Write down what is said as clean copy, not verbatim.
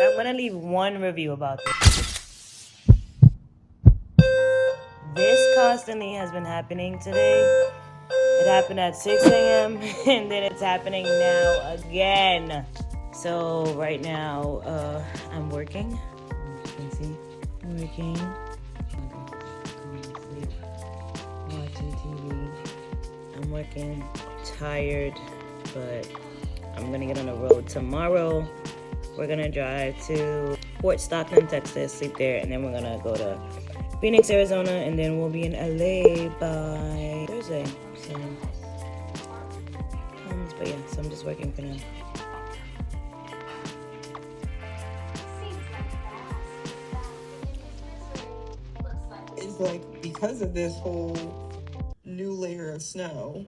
I'm gonna leave one review about this. This constantly has been happening today. It happened at 6 a.m. and then it's happening now again. So right now, I'm working. As you can see, working. Going to sleep, watching TV. I'm working, tired, but I'm gonna get on the road tomorrow. We're gonna drive to Fort Stockton, Texas, sleep there, and then we're gonna go to Phoenix, Arizona, and then we'll be in LA by Thursday. So, but yeah, so I'm just working for now. It's like because of this whole new layer of snow,